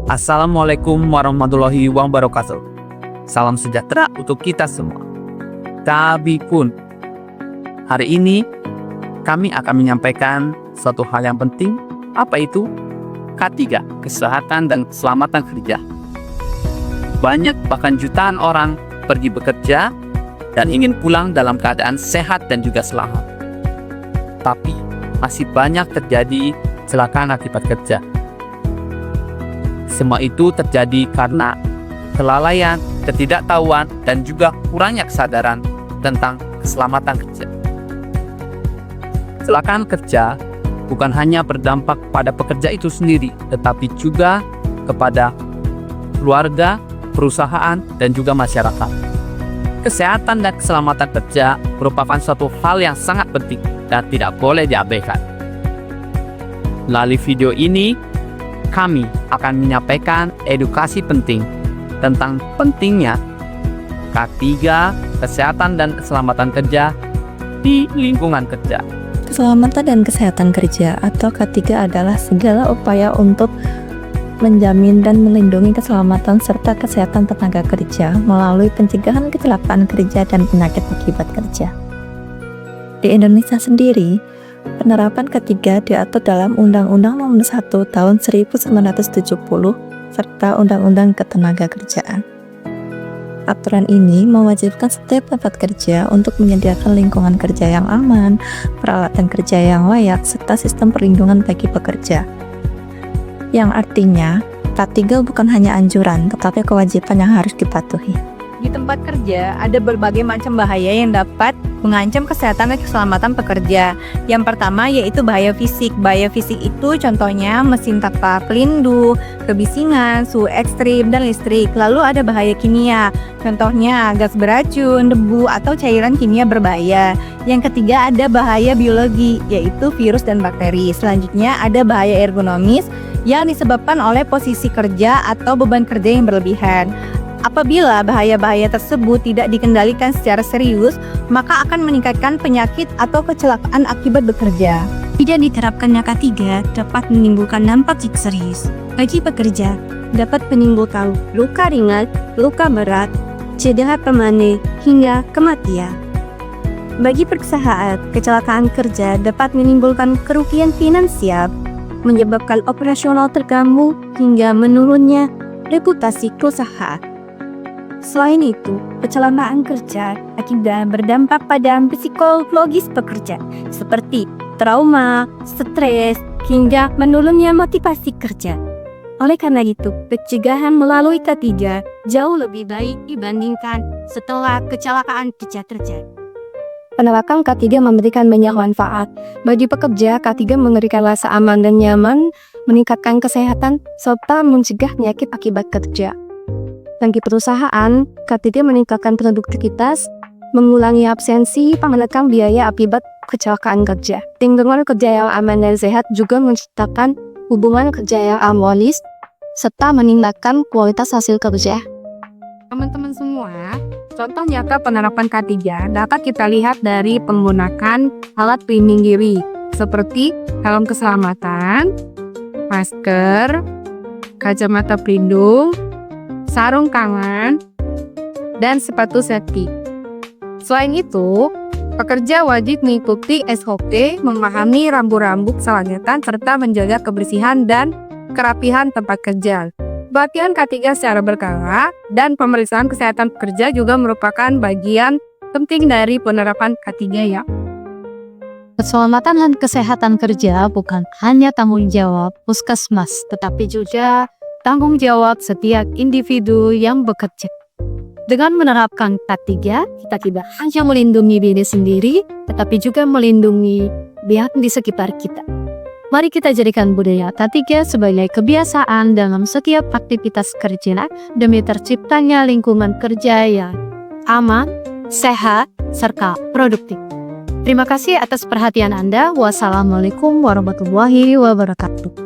Assalamualaikum warahmatullahi wabarakatuh. Salam sejahtera untuk kita semua. Tapi pun, hari ini kami akan menyampaikan suatu hal yang penting. Apa itu? K3, kesehatan dan keselamatan kerja. Banyak bahkan jutaan orang pergi bekerja dan ingin pulang dalam keadaan sehat dan juga selamat. Tapi masih banyak terjadi kecelakaan akibat kerja. Semua itu terjadi karena kelalaian, ketidaktahuan, dan juga kurangnya kesadaran tentang keselamatan kerja. Kecelakaan kerja bukan hanya berdampak pada pekerja itu sendiri, tetapi juga kepada keluarga, perusahaan, dan juga masyarakat. Kesehatan dan keselamatan kerja merupakan suatu hal yang sangat penting dan tidak boleh diabaikan. Melalui video ini, kami akan menyampaikan edukasi penting tentang pentingnya K3, kesehatan dan keselamatan kerja di lingkungan kerja. Keselamatan dan kesehatan kerja atau K3 adalah segala upaya untuk menjamin dan melindungi keselamatan serta kesehatan tenaga kerja melalui pencegahan kecelakaan kerja dan penyakit akibat kerja. Di Indonesia sendiri, penerapan K3 diatur dalam Undang-Undang Nomor 1 Tahun 1970 serta Undang-Undang Ketenagakerjaan. Aturan ini mewajibkan setiap tempat kerja untuk menyediakan lingkungan kerja yang aman, peralatan kerja yang layak, serta sistem perlindungan bagi pekerja. Yang artinya, K3 bukan hanya anjuran, tetapi kewajiban yang harus dipatuhi. Di tempat kerja, ada berbagai macam bahaya yang dapat mengancam kesehatan dan keselamatan pekerja. Yang pertama yaitu bahaya fisik. Bahaya fisik itu contohnya mesin tanpa pelindung, kebisingan, suhu ekstrim, dan listrik. Lalu ada bahaya kimia, contohnya gas beracun, debu, atau cairan kimia berbahaya. Yang ketiga ada bahaya biologi, yaitu virus dan bakteri. Selanjutnya ada bahaya ergonomis yang disebabkan oleh posisi kerja atau beban kerja yang berlebihan. Apabila bahaya-bahaya tersebut tidak dikendalikan secara serius, maka akan meningkatkan penyakit atau kecelakaan akibat bekerja. Tidak diterapkannya K3 dapat menimbulkan dampak serius bagi pekerja, dapat menimbulkan luka ringan, luka berat, cedera permanen, hingga kematian. Bagi perusahaan, kecelakaan kerja dapat menimbulkan kerugian finansial, menyebabkan operasional terganggu, hingga menurunnya reputasi perusahaan. Selain itu, kecelakaan kerja akibat berdampak pada psikologis pekerja, seperti trauma, stres, hingga menurunnya motivasi kerja. Oleh karena itu, pencegahan melalui K3 jauh lebih baik dibandingkan setelah kecelakaan kerja terjadi. Penerapan K3 memberikan banyak manfaat. Bagi pekerja, K3 memberikan rasa aman dan nyaman, meningkatkan kesehatan, serta mencegah penyakit akibat kerja. Bagi perusahaan, K3 meningkatkan produktivitas, mengurangi absensi, menekan biaya akibat kecelakaan kerja. Lingkungan kerja yang aman dan sehat juga menciptakan hubungan kerja yang harmonis, serta meningkatkan kualitas hasil kerja. Teman-teman semua, contoh nyata penerapan K3 dapat kita lihat dari penggunaan alat pelindung diri, seperti helm keselamatan, masker, kacamata pelindung, sarung tangan, dan sepatu safety. Selain itu, pekerja wajib mengikuti SOP, memahami rambu-rambu keselamatan, serta menjaga kebersihan dan kerapihan tempat kerja. Pelatihan K3 secara berkala dan pemeriksaan kesehatan pekerja juga merupakan bagian penting dari penerapan K3 ya. Keselamatan dan kesehatan kerja bukan hanya tanggung jawab puskesmas, tetapi juga tanggung jawab setiap individu yang bekerja. Dengan menerapkan K3, kita tidak hanya melindungi diri sendiri, tetapi juga melindungi pihak di sekitar kita. Mari kita jadikan budaya K3 sebagai kebiasaan dalam setiap aktivitas kerja demi terciptanya lingkungan kerja yang aman, sehat, serta produktif. Terima kasih atas perhatian Anda. Wassalamualaikum warahmatullahi wabarakatuh.